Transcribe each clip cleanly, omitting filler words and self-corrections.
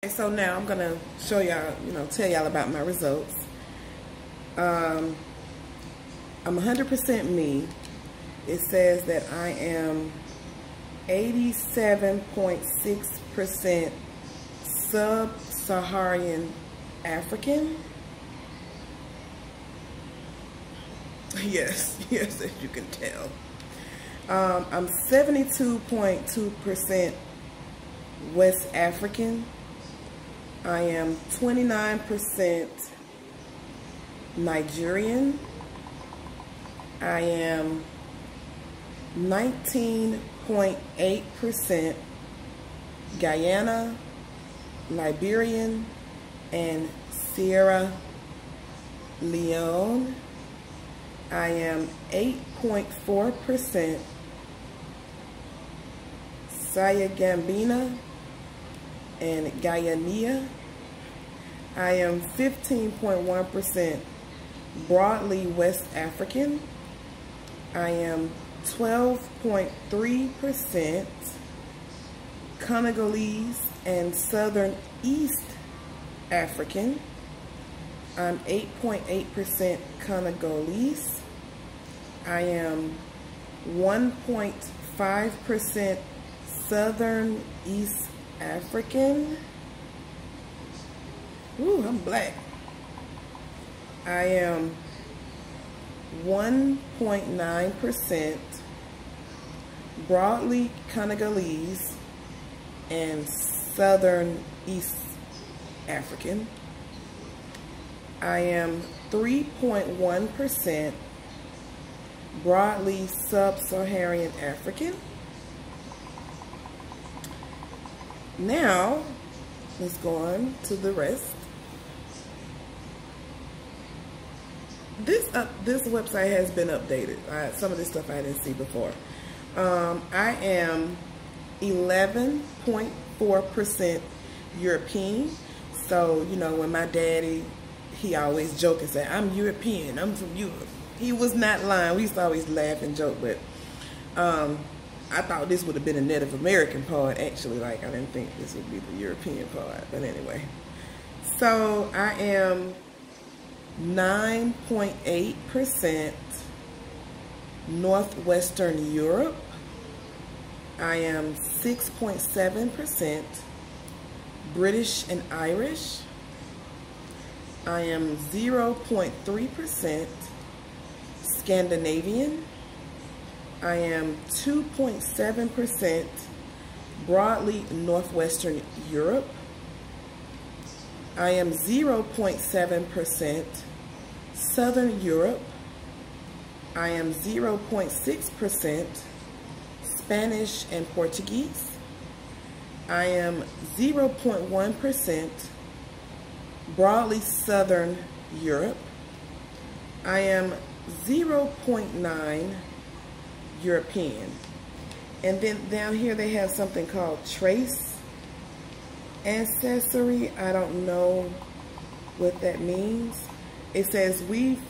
So now I'm gonna show y'all, tell y'all about my results. I'm 100% me. It says that I am 87.6% sub-Saharan African. Yes, as you can tell. I'm 72.2% West African. I am 29% Nigerian. I am 19.8% Guyana, Liberian, and Sierra Leone. I am 8.4% Sayagambina and Guyana. I am 15.1% broadly West African. I am 12.3% Congolese and Southern East African. I'm 8.8% Congolese. I am 1.5% Southern East African. Ooh, I'm black. I am 1.9% broadly Congolese and Southern East African. I am 3.1% broadly Sub-Saharan African. Now, let's go on to the rest. This website has been updated. Some of this stuff I didn't see before. I am 11.4% European. So, when my daddy, he always joke and say, I'm European, I'm from Europe. He was not lying. We used to always laugh and joke, but I thought this would have been a Native American part, actually. Like, I didn't think this would be the European part, but anyway. So, I am 9.8% Northwestern Europe. I am 6.7% British and Irish. I am 0.3% Scandinavian. I am 2.7% broadly Northwestern Europe. I am 0.7% Southern Europe. I am 0.6% Spanish and Portuguese. I am 0.1% broadly Southern Europe. I am 0.9 European. And then down here they have something called trace ancestry. I don't know what that means. It says we've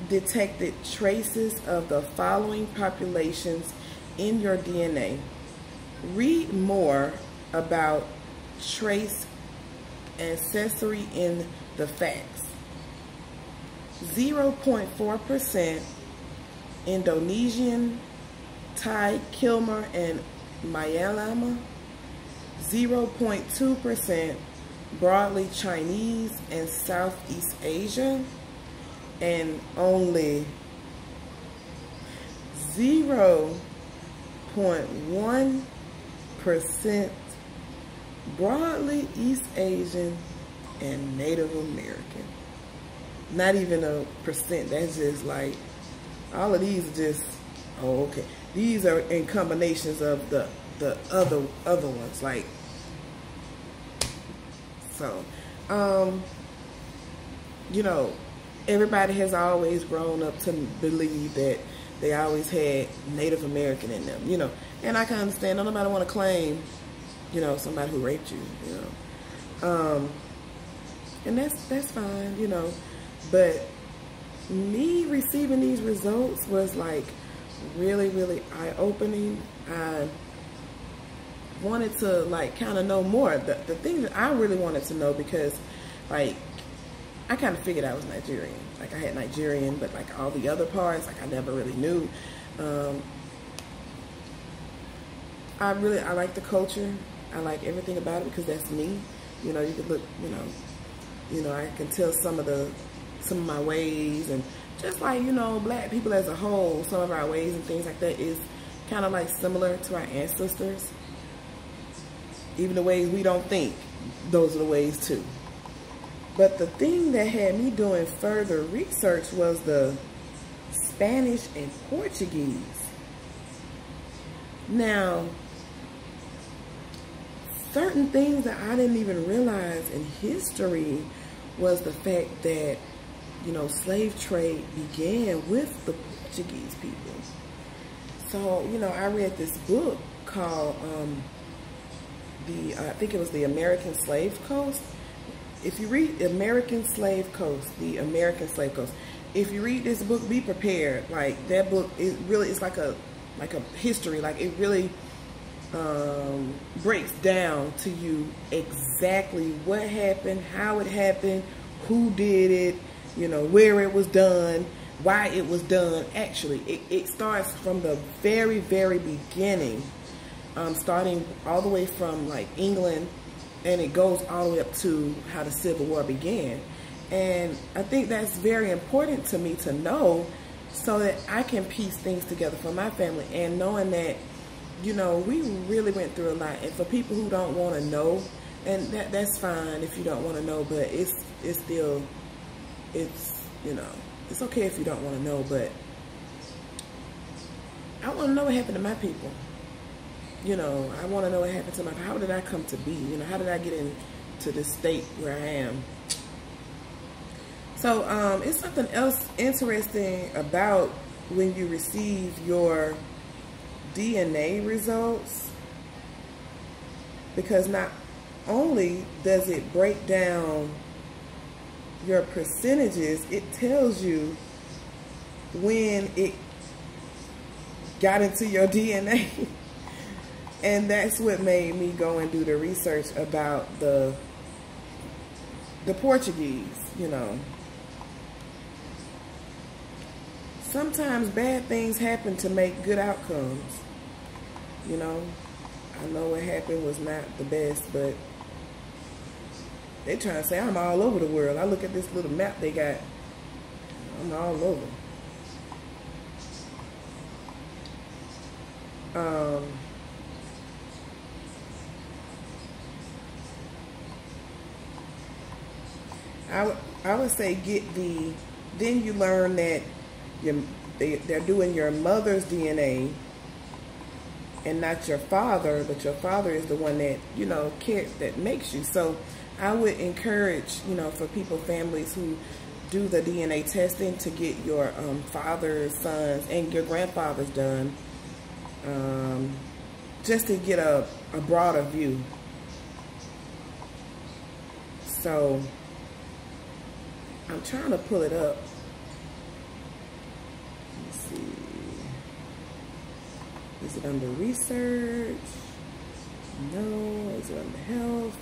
detected traces of the following populations in your DNA. Read more about trace ancestry in the facts. 0.4% Indonesian, Thai, Khmer, and Malayalam. 0.2% broadly Chinese and Southeast Asia, and only 0.1% broadly East Asian and Native American. Not even a percent. That's just like, all of these are just, oh, okay. These are in combinations of the other ones, like, so, everybody has always grown up to believe that they always had Native American in them, and I can understand. Nobody want to claim, somebody who raped you, and that's fine, but me receiving these results was like really, really eye-opening. wanted to like kind of know more. The thing that I really wanted to know, because like I kind of figured I was Nigerian. Like I had Nigerian, but like all the other parts, like I never really knew. I like the culture. I like everything about it because that's me. You know, you could look, I can tell some of my ways, and just like, black people as a whole, some of our ways and things like that is kind of like similar to our ancestors. Even the ways we don't think, those are the ways too. But the thing that had me doing further research was the Spanish and Portuguese. Now, certain things that I didn't even realize in history was the fact that, slave trade began with the Portuguese people. So, I read this book called, I think it was The American Slave Coast. If you read The American Slave Coast, if you read this book, be prepared. Like, that book, it's like a history. Like, it really breaks down to you exactly what happened, how it happened, who did it, where it was done, why it was done. Actually, it starts from the very, very beginning, starting all the way from like England, and it goes all the way up to how the Civil War began. And I think that's very important to me to know, so that I can piece things together for my family, and knowing that, we really went through a lot. And for people who don't want to know, and that's fine if you don't want to know, but it's still, it's okay if you don't want to know, but I want to know what happened to my people. I want to know what happened to how did I come to be? How did I get into this state where I am? So it's something else interesting about when you receive your DNA results, because not only does it break down your percentages, it tells you when it got into your DNA. And that's what made me go and do the research about the Portuguese. Sometimes bad things happen to make good outcomes. I know what happened was not the best, but they trying to say I'm all over the world. I look at this little map they got, I'm all over. I would say then you learn that they're doing your mother's DNA and not your father, but your father is the one that, that makes you. So I would encourage, for families who do the DNA testing, to get your father's, sons, and your grandfather's done, just to get a broader view. So I'm trying to pull it up. Let's see. Is it under research? No. Is it under health?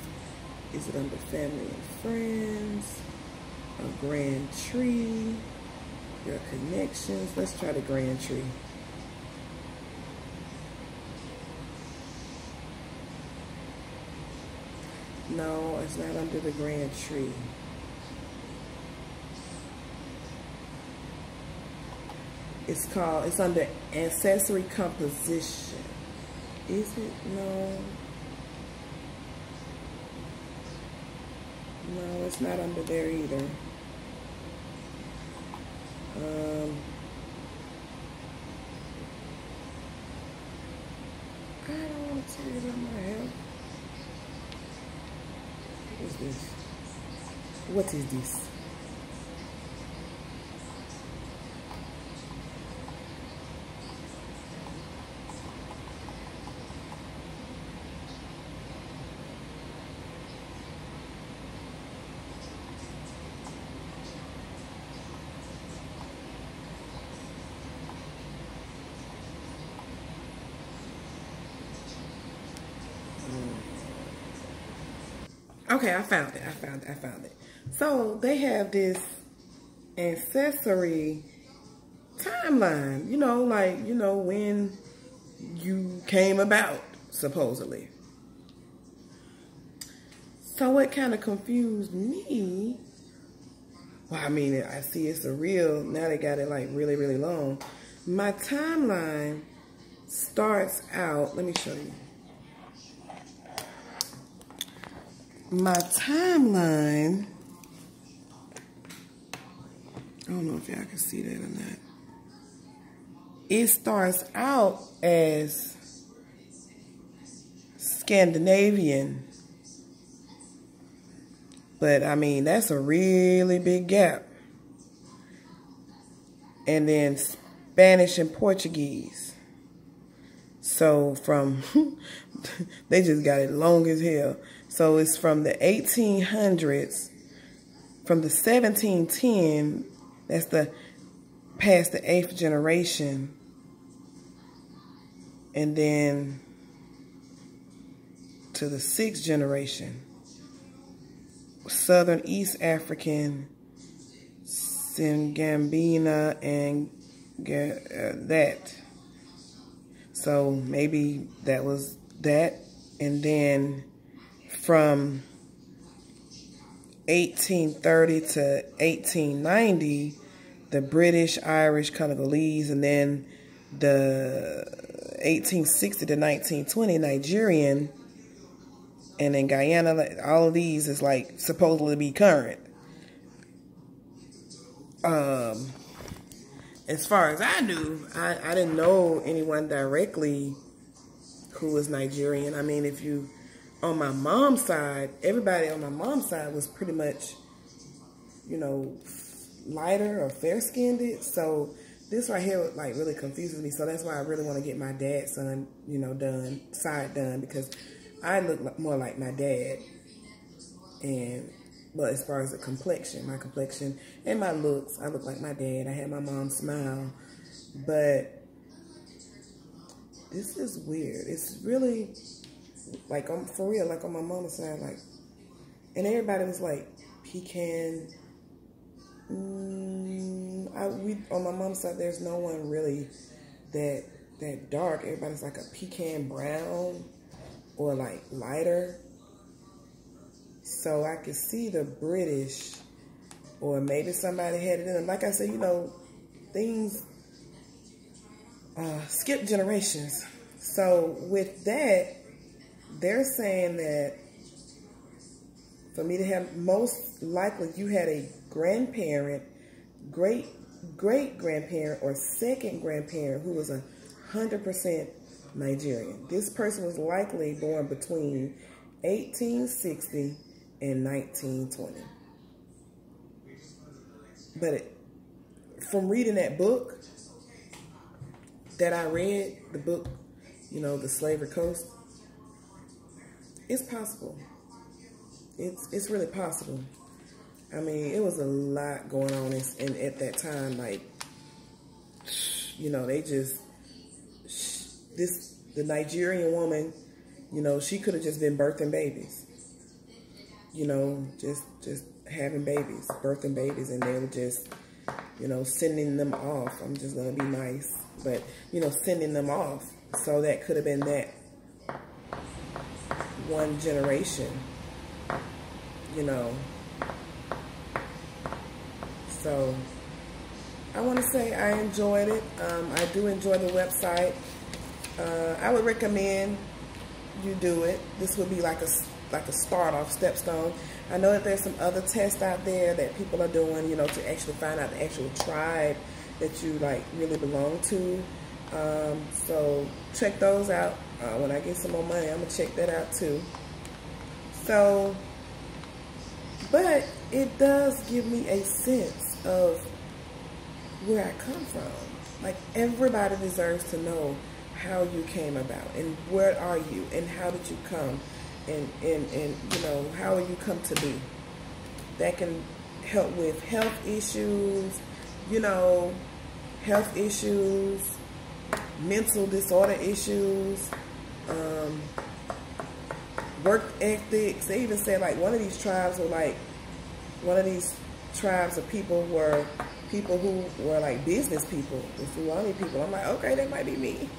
Is it under family and friends? A grand tree? Your connections? Let's try the grand tree. No, it's not under the grand tree. It's under ancestry composition. Is it? No. No, it's not under there either. I don't want to tell you about my health. What is this? What is this? Okay, I found it. So they have this ancestry timeline, when you came about, supposedly. So what kind of confused me, well, I mean, I see it's a real, now they got it like really, really long. My timeline starts out, let me show you. My timeline, I don't know if y'all can see that or not. It starts out as Scandinavian, but I mean, that's a really big gap. And then Spanish and Portuguese. So from, they just got it long as hell. So it's from the 1800s, from the 1710, that's past the 8th generation. And then to the 6th generation. Southern East African, Singambina, and that. So maybe that was that. And then from 1830 to 1890, the British, Irish, Congolese, and then the 1860 to 1920 Nigerian, and then Guyana. All of these is like supposedly be current. As far as I knew, I didn't know anyone directly who was Nigerian. I mean, if you, on my mom's side, everybody on my mom's side was pretty much, lighter or fair-skinned. So this right here like really confuses me. So that's why I really want to get my dad's son, done, because I look more like my dad. But as far as the complexion, my complexion and my looks, I look like my dad. I had my mom's smile. But this is weird. It's really, like, for real, like on my mama's side, like, and everybody was like, pecan. On my mom's side, there's no one really that dark. Everybody's like a pecan brown or like lighter. So I could see the British, or maybe somebody had it in them. Like I said, things skip generations. So with that, they're saying that for me to have, most likely you had a grandparent, great-grandparent, or second grandparent who was 100% Nigerian. This person was likely born between 1860 and 1920. But from reading that book that I read, the book, The Slavery Coast, it's possible. It's really possible. I mean, it was a lot going on at that time. Like, they just, the Nigerian woman, she could have just been birthing babies. Just having babies, birthing babies, and they were just, sending them off. I'm just going to be nice. But, sending them off. So that could have been that one generation, So I want to say I enjoyed it. I do enjoy the website. I would recommend you do it. This would be like a start-off, stepstone. I know that there's some other tests out there that people are doing, to actually find out the actual tribe that you like really belong to. So check those out. When I get some more money, I'm gonna check that out too. So, but it does give me a sense of where I come from. Like, everybody deserves to know how you came about, and where are you, and how did you come, and how you come to be. That can help with health issues, mental disorder issues, work ethics. They even said like one of these tribes of people were people who were like business people, the Fulani people. I'm like, okay, that might be me.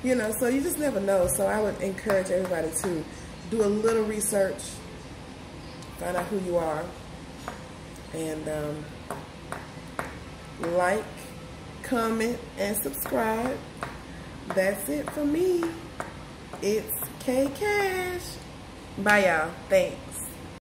You know, so you just never know. So I would encourage everybody to do a little research, find out who you are, and like, comment, and subscribe. That's it for me. It's K Cash. Bye, y'all. Thanks.